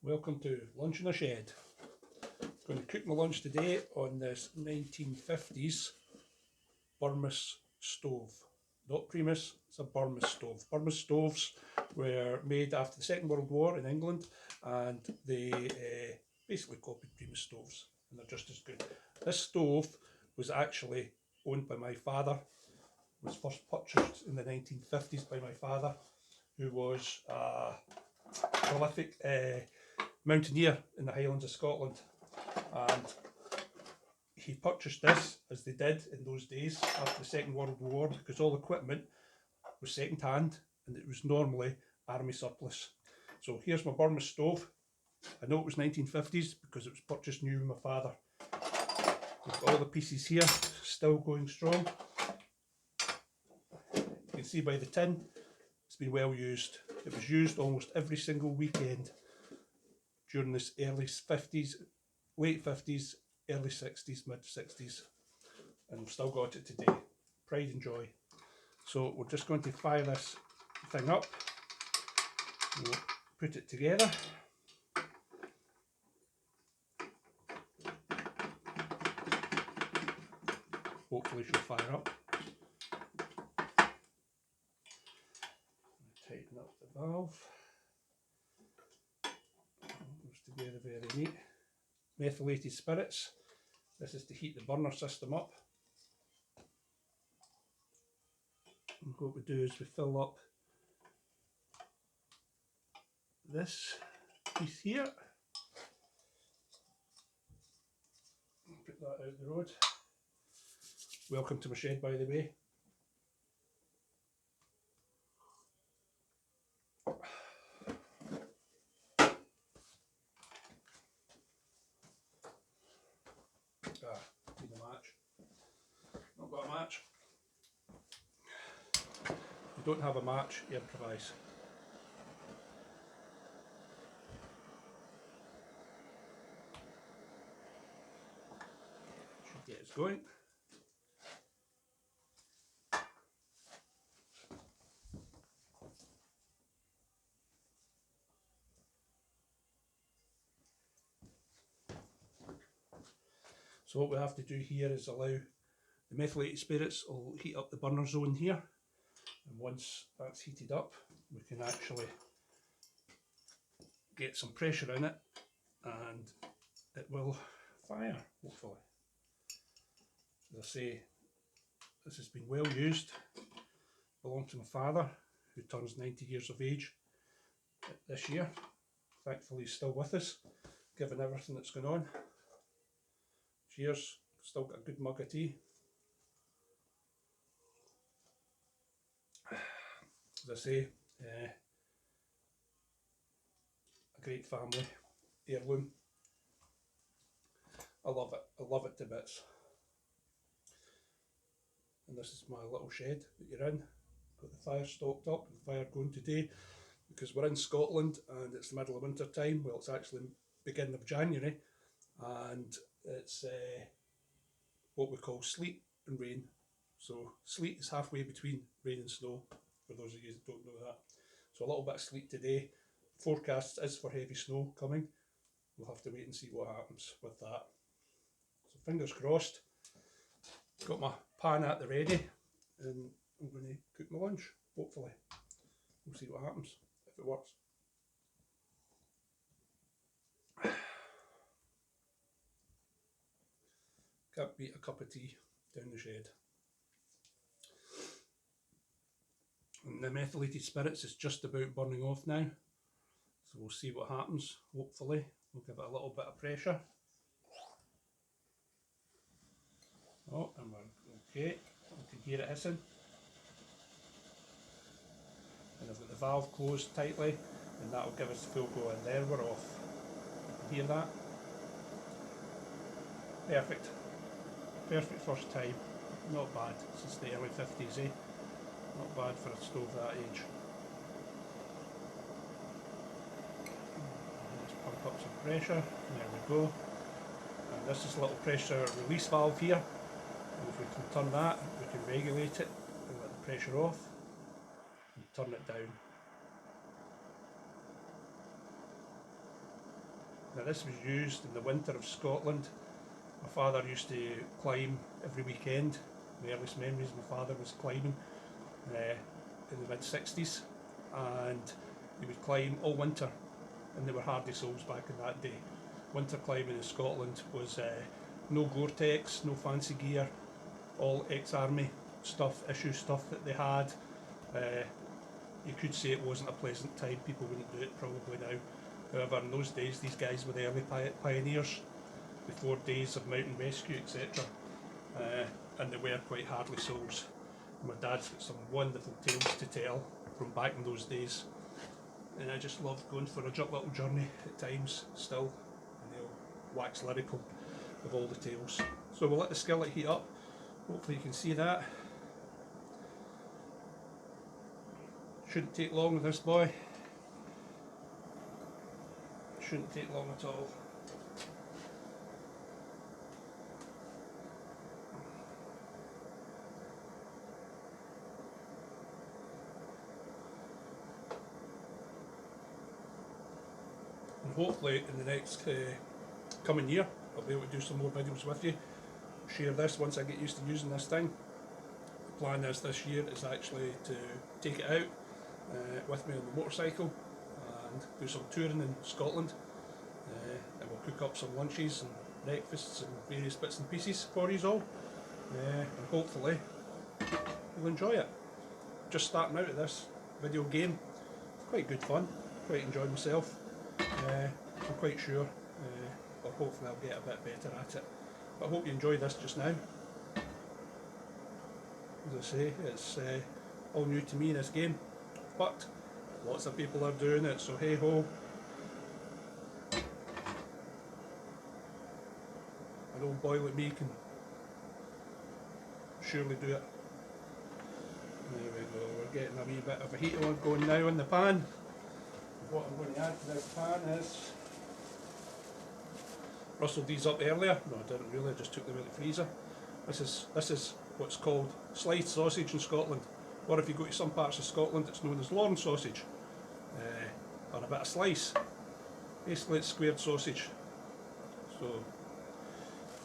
Welcome to Lunch in a Shed. I'm going to cook my lunch today on this 1950s burmos stove. Not primus, it's a burmos stove. Burmos stoves were made after the Second World War in England, and they basically copied primus stoves, and they're just as good. This stove was actually owned by my father, was first purchased in the 1950s by my father, who was a prolific mountaineer in the Highlands of Scotland, and he purchased this, as they did in those days after the Second World War, because all equipment was second hand and it was normally army surplus. So here's my burmos stove. I know it was 1950s because it was purchased new with my father. We've got all the pieces here, still going strong. You can see by the tin, it's been well used. It was used almost every single weekend during this early 50s, late 50s, early 60s, mid 60s, and we've still got it today. Pride and joy. So we're just going to fire this thing up. We'll put it together. Hopefully she'll fire up. Tighten up the valve. Goes together very neat. Methylated spirits. This is to heat the burner system up. And what we do is we fill up this piece here. Put that out the road. Welcome to my shed, by the way. Need a match. Not got a match. If you don't have a match, you improvise. Should get us going. So what we have to do here is allow the methylated spirits will heat up the burner zone here, and once that's heated up we can actually get some pressure in it and it will fire, hopefully. As I say, this has been well used. Belonged to my father, who turns 90 years of age this year. Thankfully he's still with us, given everything that's going on. Cheers, still got a good mug of tea. As I say, a great family heirloom. I love it to bits. And this is my little shed that you're in. Got the fire stoked up, the fire going today, because we're in Scotland and it's the middle of winter time. Well, it's actually beginning of January, and it's what we call sleet and rain. So sleet is halfway between rain and snow, for those of you that don't know that. So a little bit of sleet today. Forecast is for heavy snow coming. We'll have to wait and see what happens with that. So fingers crossed. Got my pan at the ready, and I'm going to cook my lunch, hopefully. We'll see what happens, if it works. Can't beat a cup of tea down the shed. And the methylated spirits is just about burning off now, so we'll see what happens. Hopefully we'll give it a little bit of pressure. Oh, and we're okay. You can hear it hissing. And I've got the valve closed tightly, and that will give us the full go, and there we're off. You can hear that? Perfect. Perfect first time. Not bad, since the early 50s, eh? Not bad for a stove that age. Let's pump up some pressure. There we go. And this is a little pressure release valve here. And if we can turn that, we can regulate it and let the pressure off and turn it down. Now this was used in the winter of Scotland. My father used to climb every weekend. My earliest memories, my father was climbing in the mid-60s, and he would climb all winter, and they were hardy souls back in that day. Winter climbing in Scotland was no Gore-Tex, no fancy gear, all ex-army stuff, issue stuff that they had. You could say it wasn't a pleasant time, people wouldn't do it probably now. However, in those days, these guys were the early pioneers, before days of mountain rescue, etc. And they were quite hardy souls. My dad's got some wonderful tales to tell from back in those days, and I just loved going for a little journey at times still, and they'll wax lyrical with all the tales. So we'll let the skillet heat up, hopefully you can see that. Shouldn't take long with this boy, shouldn't take long at all. And hopefully in the next coming year I'll be able to do some more videos with you, share this once I get used to using this thing. The plan is this year is actually to take it out with me on the motorcycle and do some touring in Scotland, and we'll cook up some lunches and breakfasts and various bits and pieces for you all, and hopefully you'll enjoy it. Just starting out at this video game, quite good fun, quite enjoyed myself. I'm quite sure, or hopefully I'll get a bit better at it. But I hope you enjoyed this just now. As I say, it's all new to me in this game, but lots of people are doing it, so hey ho. An old boy like me can surely do it. There we go, we're getting a wee bit of a heat on going now in the pan. What I'm going to add to this pan is, rustled these up earlier, no I didn't really, I just took them out of the freezer. This is what's called sliced sausage in Scotland, or if you go to some parts of Scotland it's known as Lorne sausage, or a bit of slice. Basically it's squared sausage. So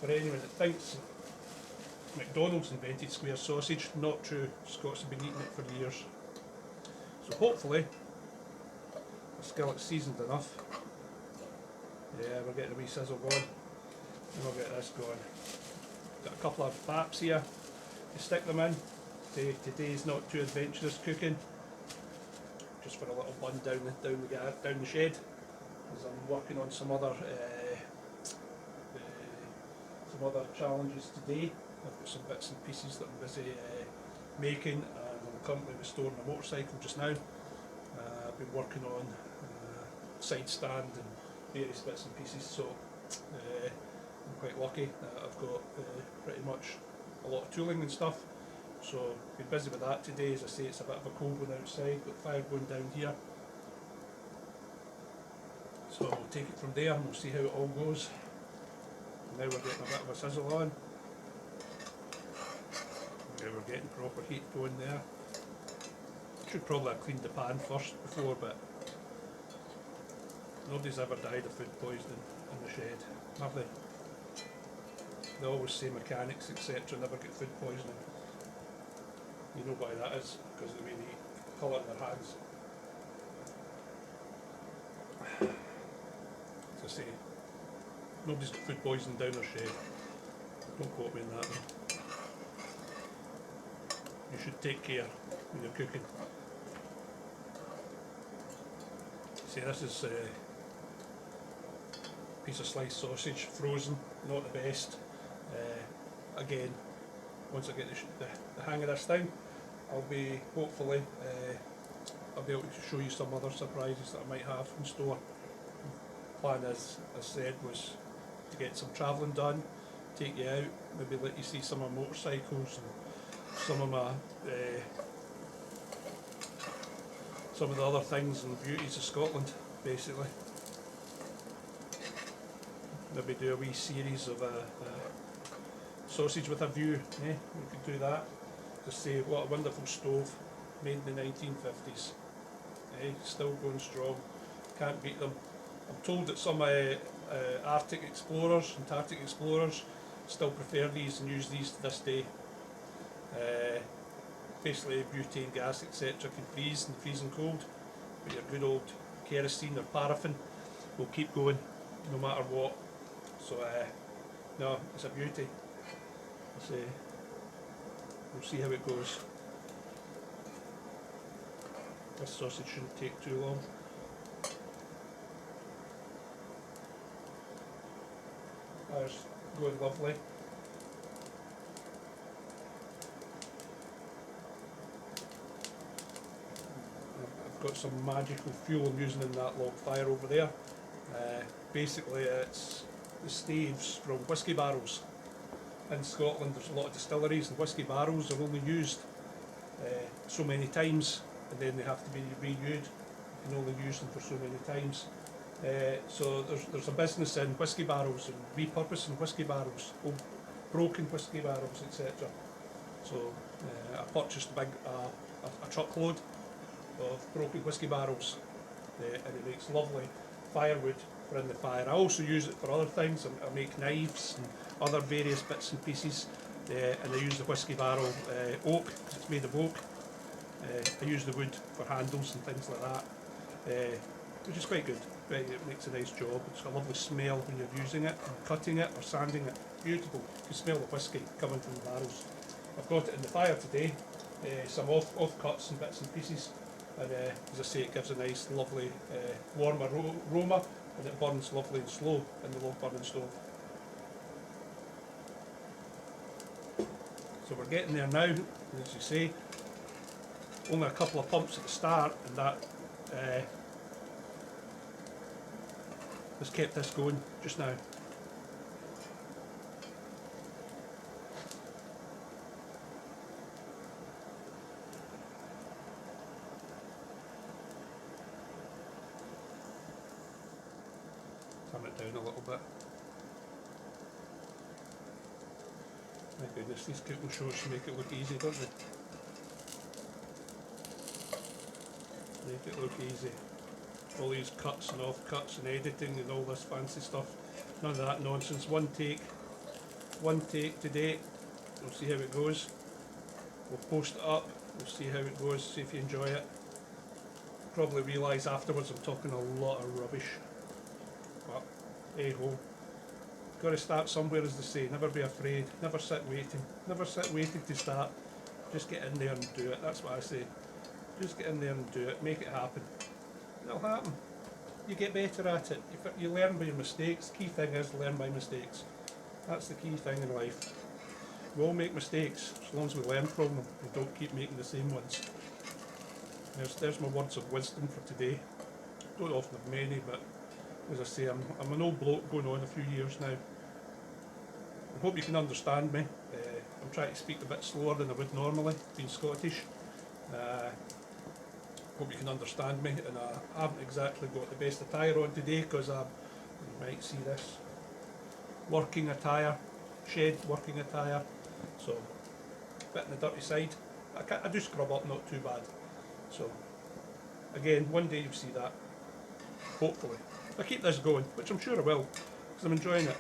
for anyone that thinks McDonald's invented square sausage, not true, Scots have been eating it for years. So hopefully the skillet's seasoned enough. Yeah, we're getting a wee sizzle going, and we'll get this going. Got a couple of baps here to stick them in. Today's not too adventurous cooking, just for a little bun down the shed, as I'm working on some other challenges today. I've got some bits and pieces that I'm busy making, and I'm currently restoring a motorcycle just now. I've been working on side stand and various bits and pieces, so I'm quite lucky that I've got pretty much a lot of tooling and stuff. So been busy with that today. As I say, it's a bit of a cold one outside, got fire going down here. So we'll take it from there and we'll see how it all goes. Now we're getting a bit of a sizzle on. Now we're getting proper heat going there. Should probably have cleaned the pan first before, but nobody's ever died of food poisoning in the shed, have they? They always say mechanics etc. never get food poisoning. You know why that is, because of the way they eat, the colour of their hands. As I say, nobody's got food poisoning down their shed. Don't quote me on that though. You should take care when you're cooking. See, this is a piece of sliced sausage, frozen, not the best. Again, once I get the hang of this thing, I'll be hopefully I'll be able to show you some other surprises that I might have in store. The plan, as I said, was to get some travelling done, take you out, maybe let you see some of my motorcycles and some of my some of the other things and beauties of Scotland, basically. Maybe do a wee series of sausage with a view, we could do that. Just say what a wonderful stove, made in the 1950s, still going strong, can't beat them. I'm told that some Arctic Explorers, Antarctic Explorers, still prefer these and use these to this day. Basically butane gas etc. can freeze in the freezing cold, but your good old kerosene or paraffin will keep going no matter what. So no, it's a beauty. We'll see how it goes. This sausage shouldn't take too long. That's going lovely. I've got some magical fuel I'm using in that log fire over there. Basically it's the staves from whisky barrels. In Scotland there's a lot of distilleries and whisky barrels are only used so many times and then they have to be renewed. You can only use them for so many times. So there's a business in whisky barrels and repurposing whisky barrels, old broken whisky barrels etc. So I purchased a truckload of broken whisky barrels and it makes lovely firewood for in the fire. I also use it for other things. I make knives and other various bits and pieces and I use the whisky barrel oak because it's made of oak. I use the wood for handles and things like that, which is quite good. It makes a nice job. It's got a lovely smell when you're using it and cutting it or sanding it. Beautiful. You can smell the whisky coming from the barrels. I've got it in the fire today, some off cuts and bits and pieces, and as I say, it gives a nice lovely warm aroma and it burns lovely and slow in the log burning stove. So we're getting there now, and as you say, only a couple of pumps at the start and that has kept this going just now. Turn it down a little bit. My goodness, these cooking shows make it look easy, don't they? Make it look easy. All these cuts and off cuts and editing and all this fancy stuff. None of that nonsense. One take today. We'll see how it goes. We'll post it up. We'll see how it goes. See if you enjoy it. Probably realise afterwards I'm talking a lot of rubbish. But hey ho. Got to start somewhere, as they say. Never be afraid. Never sit waiting. Never sit waiting to start. Just get in there and do it. That's what I say. Just get in there and do it. Make it happen. It'll happen. You get better at it. You learn by your mistakes. The key thing is learn by mistakes. That's the key thing in life. We all make mistakes as long as we learn from them and don't keep making the same ones. There's my words of wisdom for today. Don't often have many, but as I say, I'm an old bloke going on a few years now. I hope you can understand me. I'm trying to speak a bit slower than I would normally, being Scottish. Hope you can understand me, and I haven't exactly got the best attire on today because you might see this working attire, shed working attire, so a bit on the dirty side. I do scrub up, not too bad. So again, one day you'll see that, hopefully. If I keep this going, which I'm sure I will, because I'm enjoying it.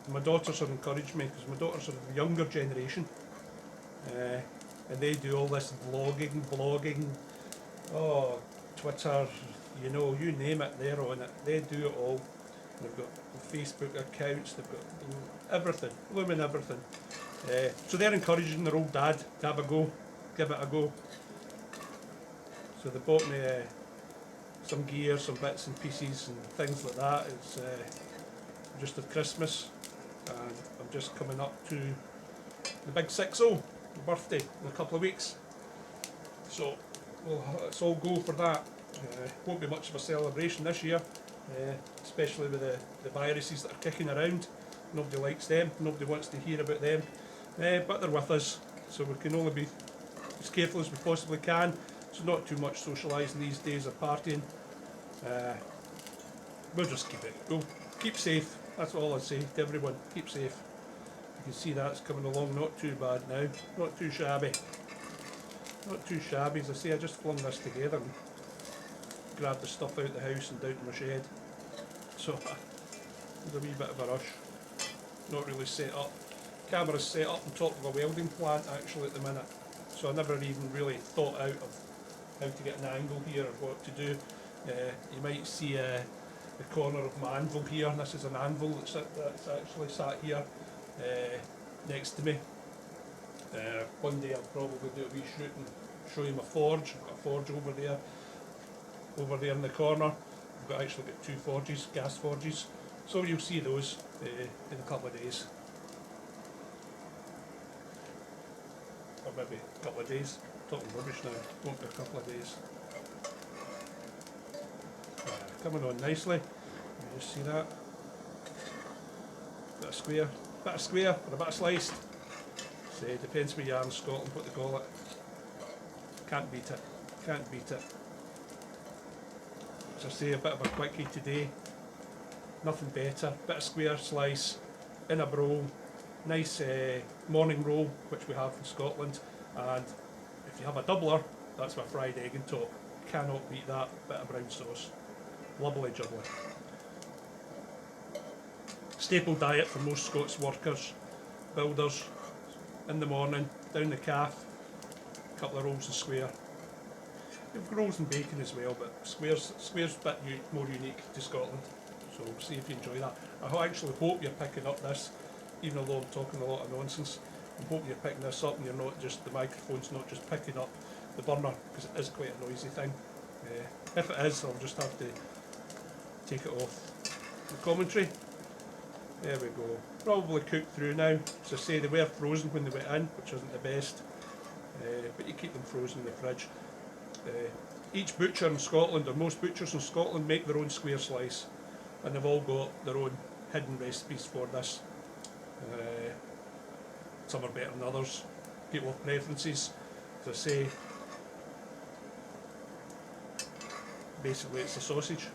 And my daughters have encouraged me, because my daughters are the younger generation. And they do all this blogging, oh, Twitter, you know, you name it, they're on it. They do it all. They've got Facebook accounts, they've got everything, blooming everything. So they're encouraging their old dad to have a go, give it a go. So they bought me some gear, some bits and pieces and things like that. It's just at Christmas, and I'm just coming up to the big 6-0. Birthday in a couple of weeks, so let's all go for that. Won't be much of a celebration this year, especially with the viruses that are kicking around. Nobody likes them, nobody wants to hear about them, but they're with us, so we can only be as careful as we possibly can. So not too much socialising these days or partying. We'll just keep safe. That's all I say to everyone. Keep safe. You can see that's coming along not too bad now, not too shabby. Not too shabby, as I say, I just flung this together and grabbed the stuff out of the house and down to my shed. so there's a wee bit of a rush. Not really set up. Camera's set up on top of a welding plant actually at the minute, so I never even really thought out of how to get an angle here or what to do. You might see the corner of my anvil here. This is an anvil that's actually sat here next to me. One day I'll probably do a wee shoot and show you my forge. I've got a forge over there in the corner. I've actually got two forges, gas forges, so you'll see those in a couple of days. Or maybe a couple of days. Talking rubbish now, won't be a couple of days. Coming on nicely, you just see that. Bit of square or a bit of sliced. So it depends where you are in Scotland, what they call it. Can't beat it, can't beat it. As I say, a bit of a quickie today. Nothing better, bit of square slice in a roll. Nice morning roll, which we have in Scotland, and if you have a doubler, that's with fried egg on top. Cannot beat that. Bit of brown sauce. Lovely jubbly. Staple diet for most Scots workers, builders, in the morning, down the calf, a couple of rolls of square. You've rolls and bacon as well, but square's a bit more unique to Scotland, so we'll see if you enjoy that. I actually hope you're picking up this, even though I'm talking a lot of nonsense. I hope you're picking this up and you're not just, the microphone's not just picking up the burner, because it is quite a noisy thing. If it is, I'll just have to take it off the commentary. There we go. Probably cooked through now. As I say, they were frozen when they went in, which isn't the best, but you keep them frozen in the fridge. Each butcher in Scotland, or most butchers in Scotland, make their own square slice, and they've all got their own hidden recipes for this. Some are better than others. People have preferences. As I say, basically it's a sausage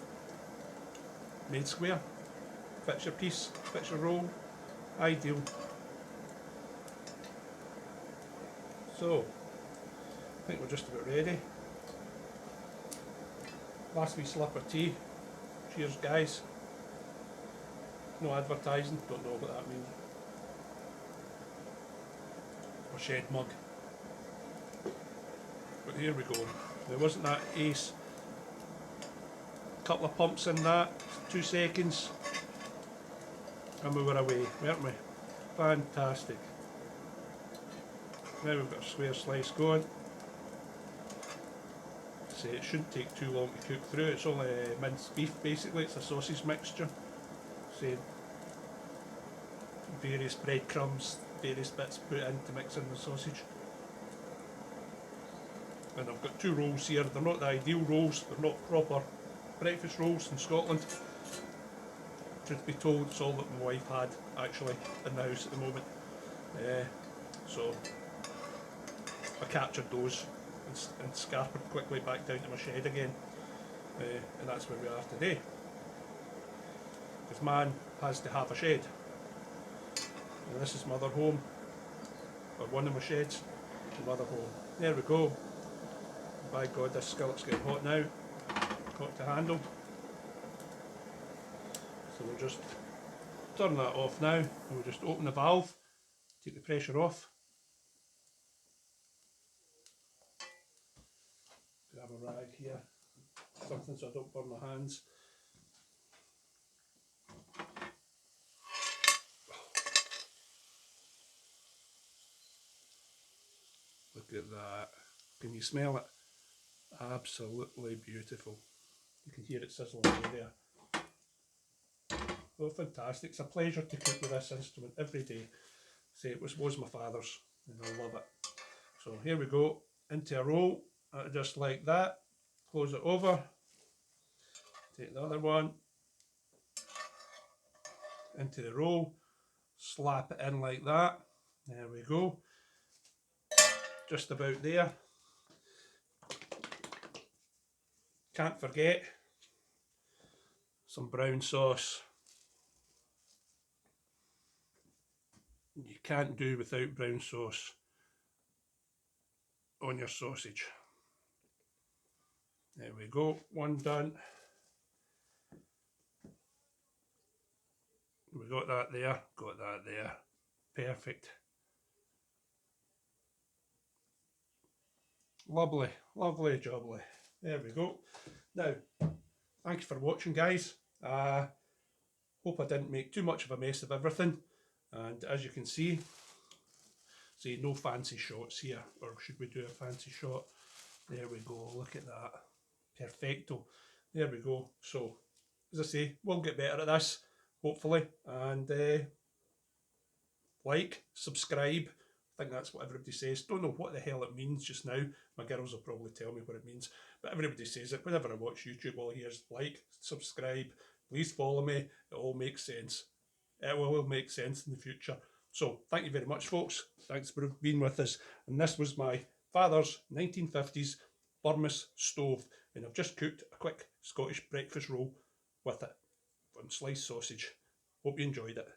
made square. Fits your piece, fits your roll. Ideal. So, I think we're just about ready. Last wee slip of tea. Cheers, guys. No advertising, don't know what that means. Or shed mug. But here we go. There wasn't that ace. Couple of pumps in that, 2 seconds, and we were away, weren't we? Fantastic. Now we've got a square slice going. See, it shouldn't take too long to cook through. It's only minced beef basically, it's a sausage mixture. See, various breadcrumbs, various bits put in to mix in the sausage. And I've got 2 rolls here. They're not the ideal rolls, they're not proper breakfast rolls in Scotland. Truth be told, it's all that my wife had actually in the house at the moment. So I captured those and scarpered quickly back down to my shed again. And that's where we are today. Because man has to have a shed. And this is mother home, or one of my sheds, the mother home. There we go. By God, this skillet's getting hot now. Hot to handle. So we'll just turn that off now, and we'll just open the valve, take the pressure off. Grab a rag here, something so I don't burn my hands. Look at that. Can you smell it? Absolutely beautiful. You can hear it sizzling away there. Oh, fantastic. It's a pleasure to cook with this instrument every day. Say, it was my father's, and I love it. So here we go, into a roll, just like that. Close it over. Take the other one into the roll, slap it in like that. There we go. Just about there. Can't forget some brown sauce. You can't do without brown sauce on your sausage. There we go, one done. We got that there, got that there. Perfect. Lovely, lovely jubbly. There we go. Now, thank you for watching, guys. Hope I didn't make too much of a mess of everything. And as you can see no fancy shots here. Or should we do a fancy shot? There we go, look at that. Perfecto. There we go. So, as I say, we'll get better at this, hopefully. And like, subscribe. I think that's what everybody says. Don't know what the hell it means just now. My girls will probably tell me what it means. But everybody says it. Whenever I watch YouTube, all I hear is like, subscribe, please follow me. It all makes sense. It will make sense in the future. So, thank you very much, folks. Thanks for being with us. And this was my father's 1950s burmos stove. And I've just cooked a quick Scottish breakfast roll with it. And sliced sausage. Hope you enjoyed it.